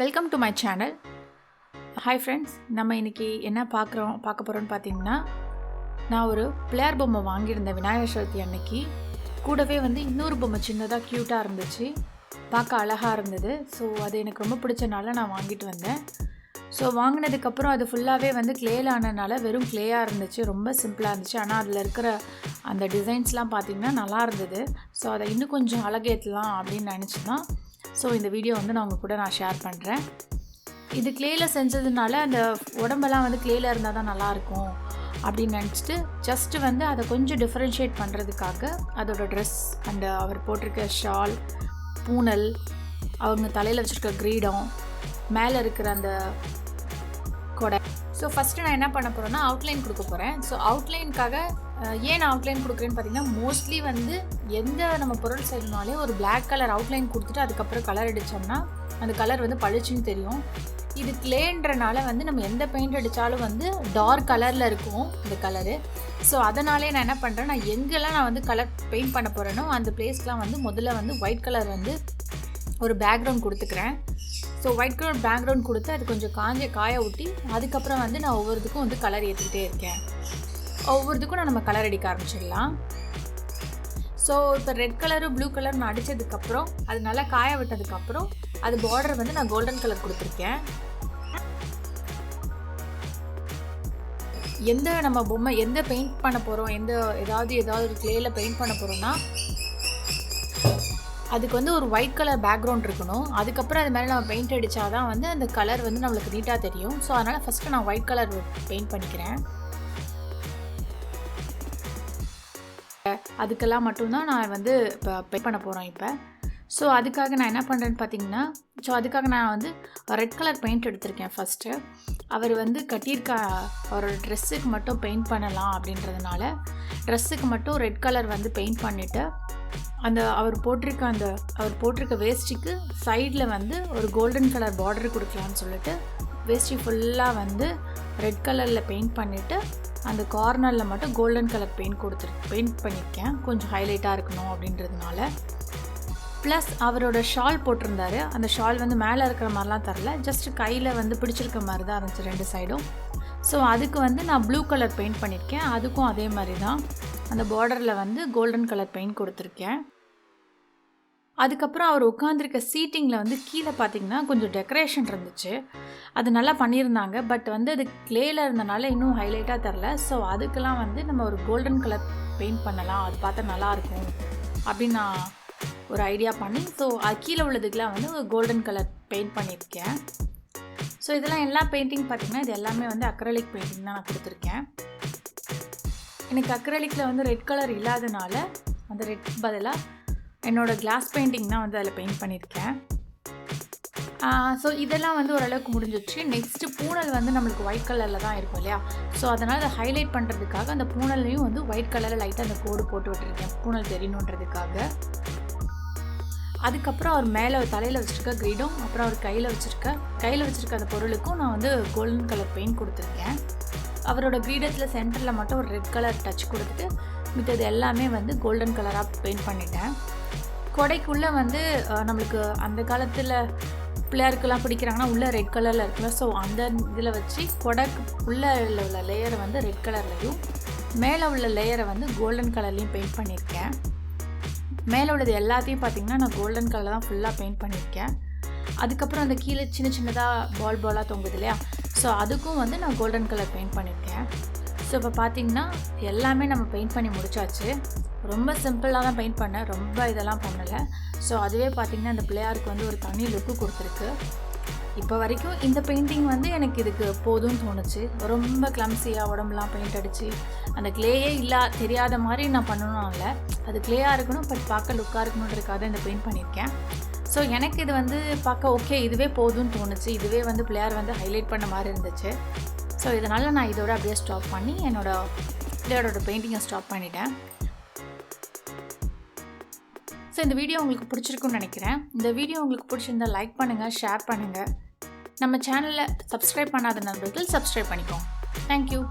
Welcome to my channel. Hi friends, நம்ம இன்றைக்கி என்ன பார்க்க போகிறோன்னு பார்த்தீங்கன்னா, நான் ஒரு பிள்ளையார் பொம்மை வாங்கியிருந்தேன் விநாயகர் சதுர்த்தி அன்னைக்கு. கூடவே இன்னொரு பொம்மை சின்னதாக க்யூட்டாக இருந்துச்சு, பார்க்க அழகாக இருந்தது. ஸோ அது எனக்கு ரொம்ப பிடிச்சனால நான் வாங்கிட்டு வந்தேன். ஸோ வாங்கினதுக்கப்புறம் அது ஃபுல்லாகவே க்ளேயில் ஆனதுனால வெறும் க்ளேயாக இருந்துச்சு, ரொம்ப சிம்பிளாக இருந்துச்சு. ஆனால் அதில் இருக்கிற அந்த டிசைன்ஸ்லாம் பார்த்திங்கன்னா நல்லா இருந்தது. ஸோ அதை இன்னும் கொஞ்சம் அழகேற்றலாம் அப்படின்னு நினச்சி தான் ஸோ இந்த வீடியோ நான் உங்கள் கூட ஷேர் பண்ணுறேன். இது க்ளேயில் செஞ்சதுனால அந்த உடம்பெல்லாம் க்ளேயில் இருந்தால் தான் நல்லாயிருக்கும் அப்படின்னு நினச்சிட்டு ஜஸ்ட்டு அதை கொஞ்சம் டிஃப்ரென்ஷியேட் பண்ணுறதுக்காக அதோடய ட்ரெஸ் அண்ட் அவர் போட்டிருக்க ஷால், பூனல், அவங்க தலையில் வச்சுருக்க கிரீடம், மேலே இருக்கிற அந்த கொடை. ஸோ ஃபஸ்ட்டு நான் என்ன பண்ண போகிறேன்னா அவுட்லைன் கொடுக்க போகிறேன். ஸோ அவுட்லைனுக்காக ஏன் நான் அவுட்லைன் கொடுக்குறேன்னு பார்த்தீங்கன்னா, மோஸ்ட்லி எந்த நம்ம பொருள் செய்யணுனாலே ஒரு பிளாக் கலர் அவுட்லைன் கொடுத்துட்டு அதுக்கப்புறம் கலர் அடித்தோம்னா அந்த கலர் பளிச்சுன்னு தெரியும். இது க்ளேன்றனால நம்ம எந்த பெயிண்ட் அடித்தாலும் டார்க் கலரில் இருக்கும் இந்த கலரு. ஸோ அதனாலே நான் என்ன பண்ணுறேன், நான் எங்கெல்லாம் நான் கலர் பெயிண்ட் பண்ண போகிறேனோ அந்த பிளேஸ்லாம் முதல்ல ஒயிட் கலர் ஒரு பேக்ரவுண்ட் கொடுத்துக்கிறேன். ஸோ ஒயிட் கலர் பேக்ரவுண்ட் கொடுத்து அது கொஞ்சம் காய ஊட்டி அதுக்கப்புறம் நான் ஒவ்வொருத்துக்கும் கலர் ஏற்றிக்கிட்டே இருக்கேன். ஒவ்வொருத்துக்கும் நம்ம கலர் அடிக்க ஆரம்பிச்சிடலாம். ஸோ இப்போ ரெட் கலரு ப்ளூ கலர் நான் அடித்ததுக்கப்புறம் அது நல்லா காய விட்டதுக்கப்புறம் அது பார்டர் நான் கோல்டன் கலர் கொடுத்துருக்கேன். நம்ம பொம்மை எந்த பெயிண்ட் பண்ண போகிறோம், ஏதாவது ஒரு க்ளேயில் பெயிண்ட் பண்ண போகிறோம்னா அதுக்கு ஒரு ஒயிட் கலர் பேக்ரவுண்ட் இருக்கணும். அதுக்கப்புறம் அது மேலே நம்ம பெயிண்ட் அடித்தா தான் அந்த கலர் நம்மளுக்கு நீட்டாக தெரியும். ஸோ அதனால் ஃபஸ்ட்டு நான் ஒயிட் கலர் பெயிண்ட் பண்ணிக்கிறேன். அதுக்கெல்லாம் மட்டும்தான் நான் இப்போ பெயிண்ட் பண்ண போகிறோம் இப்போ. ஸோ அதுக்காக நான் என்ன பண்ணுறேன்னு பார்த்தீங்கன்னா, அதுக்காக நான் ரெட் கலர் பெயிண்ட் எடுத்திருக்கேன். ஃபஸ்ட்டு அவர் கட்டியிருக்க அவரோட ட்ரெஸ்ஸுக்கு மட்டும் பெயிண்ட் பண்ணலாம் அப்படின்றதுனால ட்ரெஸ்ஸுக்கு மட்டும் ரெட் கலர் பெயிண்ட் பண்ணிவிட்டு அவர் போட்டிருக்க வேஷ்டிக்கு சைடில் ஒரு கோல்டன் கலர் பார்டர் கொடுக்கலான்னு சொல்லிட்டு வேஷ்டி ஃபுல்லாக ரெட் கலரில் பெயிண்ட் பண்ணிவிட்டு அந்த கார்னரில் மட்டும் கோல்டன் கலர் பெயிண்ட் பண்ணியிருக்கேன், கொஞ்சம் ஹைலைட்டாக இருக்கணும் அப்படின்றதுனால. ப்ளஸ் அவரோட ஷால் போட்டிருந்தாரு. அந்த ஷால் மேலே இருக்கிற மாதிரிலாம் தரல, ஜஸ்ட்டு கையில் பிடிச்சிருக்க மாதிரி தான் இருந்துச்சு ரெண்டு சைடும். ஸோ அதுக்கு நான் ப்ளூ கலர் பெயிண்ட் பண்ணியிருக்கேன். அதுக்கும் அதே மாதிரி தான் அந்த பார்டரில் கோல்டன் கலர் பெயிண்ட் கொடுத்துருக்கேன். அதுக்கப்புறம் அவர் உட்காந்துருக்க சீட்டிங்கில் கீழே பார்த்திங்கன்னா கொஞ்சம் டெக்கரேஷன் இருந்துச்சு, அது நல்லா பண்ணியிருந்தாங்க. பட் அது க்ளேயில் இருந்தனால இன்னும் ஹைலைட்டாக தரல. ஸோ அதுக்கெல்லாம் நம்ம ஒரு கோல்டன் கலர் பெயிண்ட் பண்ணலாம், அது பார்த்தா நல்லாயிருக்கும் அப்படின்னு நான் ஒரு ஐடியா பண்ணி ஸோ அது கீழே உள்ளதுக்கெலாம் ஒரு கோல்டன் கலர் பெயிண்ட் பண்ணியிருக்கேன். ஸோ இதெல்லாம் எல்லா பெயிண்டிங் பார்த்திங்கன்னா இது எல்லாமே அக்ரலிக் பெயிண்டிங் தான் நான் கொடுத்துருக்கேன். எனக்கு அக்ரலிக்கில் ரெட் கலர் இல்லாதனால அந்த ரெட் பதிலாக என்னோடய கிளாஸ் பெயிண்டிங் தான் அதில் பெயிண்ட் பண்ணியிருக்கேன். ஸோ இதெல்லாம் ஓரளவுக்கு முடிஞ்சிச்சு. நெக்ஸ்ட்டு பூனல் நம்மளுக்கு ஒயிட் கலரில் தான் இருக்கும் இல்லையா. ஸோ அதனால் அதை ஹைலைட் பண்ணுறதுக்காக அந்த பூனல்லையும் ஒயிட் கலரில் லைட்டாக அந்த கோடு போட்டு விட்டுருக்கேன், பூனல் தெரியணுன்றதுக்காக. அதுக்கப்புறம் அவர் மேலே தலையில் வச்சுருக்க கிரீடம், அப்புறம் அவர் கையில் வச்சுருக்க அந்த பொருளுக்கும் நான் கோல்டன் கலர் பெயிண்ட் கொடுத்துருக்கேன். அவரோட கிரீடத்தில் சென்டரில் மட்டும் ஒரு ரெட் கலர் டச் கொடுத்துட்டு மித்தது எல்லாமே கோல்டன் கலராக பெயிண்ட் பண்ணிட்டேன். கொடைக்குள்ளே நம்மளுக்கு அந்த காலத்தில் பிள்ளையாருக்கெல்லாம் பிடிக்கிறாங்கன்னா உள்ளே ரெட் கலரில் இருக்குல்ல. ஸோ அந்த இதில் வச்சு கொடைக்கு உள்ளே உள்ள லேயரை ரெட் கலர்லையும் மேலே உள்ள லேயரை கோல்டன் கலர்லேயும் பெயிண்ட் பண்ணியிருக்கேன். மேலே உள்ளது எல்லாத்தையும் பார்த்திங்கன்னா நான் கோல்டன் கலர் தான் ஃபுல்லாக பெயிண்ட் பண்ணியிருக்கேன். அதுக்கப்புறம் அந்த கீழே சின்னதாக பாலாக தொங்குது இல்லையா. ஸோ அதுக்கும் நான் கோல்டன் கலர் பெயிண்ட் பண்ணியிருக்கேன். ஸோ இப்போ பார்த்திங்கன்னா எல்லாமே நம்ம பெயிண்ட் பண்ணி முடிச்சாச்சு. ரொம்ப சிம்பிளாக தான் பெயிண்ட் பண்ணேன், ரொம்ப இதெல்லாம் பண்ணலை. ஸோ அதுவே பார்த்திங்கன்னா அந்த பிள்ளையாருக்கு ஒரு தனி லுக்கு கொடுத்துருக்கு. இப்போ வரைக்கும் இந்த பெயிண்டிங் எனக்கு இதுக்கு போதும்னு தோணுச்சு. ரொம்ப கிளம்ஸியாக உடம்புலாம் பெயிண்ட் அடித்து அந்த க்ளேயே தெரியாத மாதிரி நான் பண்ணணும் இல்லை, அது க்ளேயாக இருக்கணும் பட் பார்க்க லுக்காக இருக்கணுன்றதுக்காக இந்த பெயிண்ட் பண்ணியிருக்கேன். ஸோ எனக்கு இது பார்க்க ஓகே, இதுவே போதும்னு தோணுச்சு. இதுவே பிள்ளையார் ஹைலைட் பண்ண மாதிரி இருந்துச்சு. ஸோ இதனால் நான் இதோட அப்படியே ஸ்டாப் பண்ணி என்னோடய பிள்ளையாரோட பெயிண்டிங்கை ஸ்டாப் பண்ணிட்டேன். ஸோ இந்த வீடியோ உங்களுக்கு பிடிச்சிருக்குன்னு நினைக்கிறேன். இந்த வீடியோ உங்களுக்கு பிடிச்சிருந்தால் லைக் பண்ணுங்கள், ஷேர் பண்ணுங்கள். நம்ம சேனலில் சப்ஸ்கிரைப் பண்ணாத நண்பர்கள் சப்ஸ்கிரைப் பண்ணிக்கோங்க. தேங்க்யூ.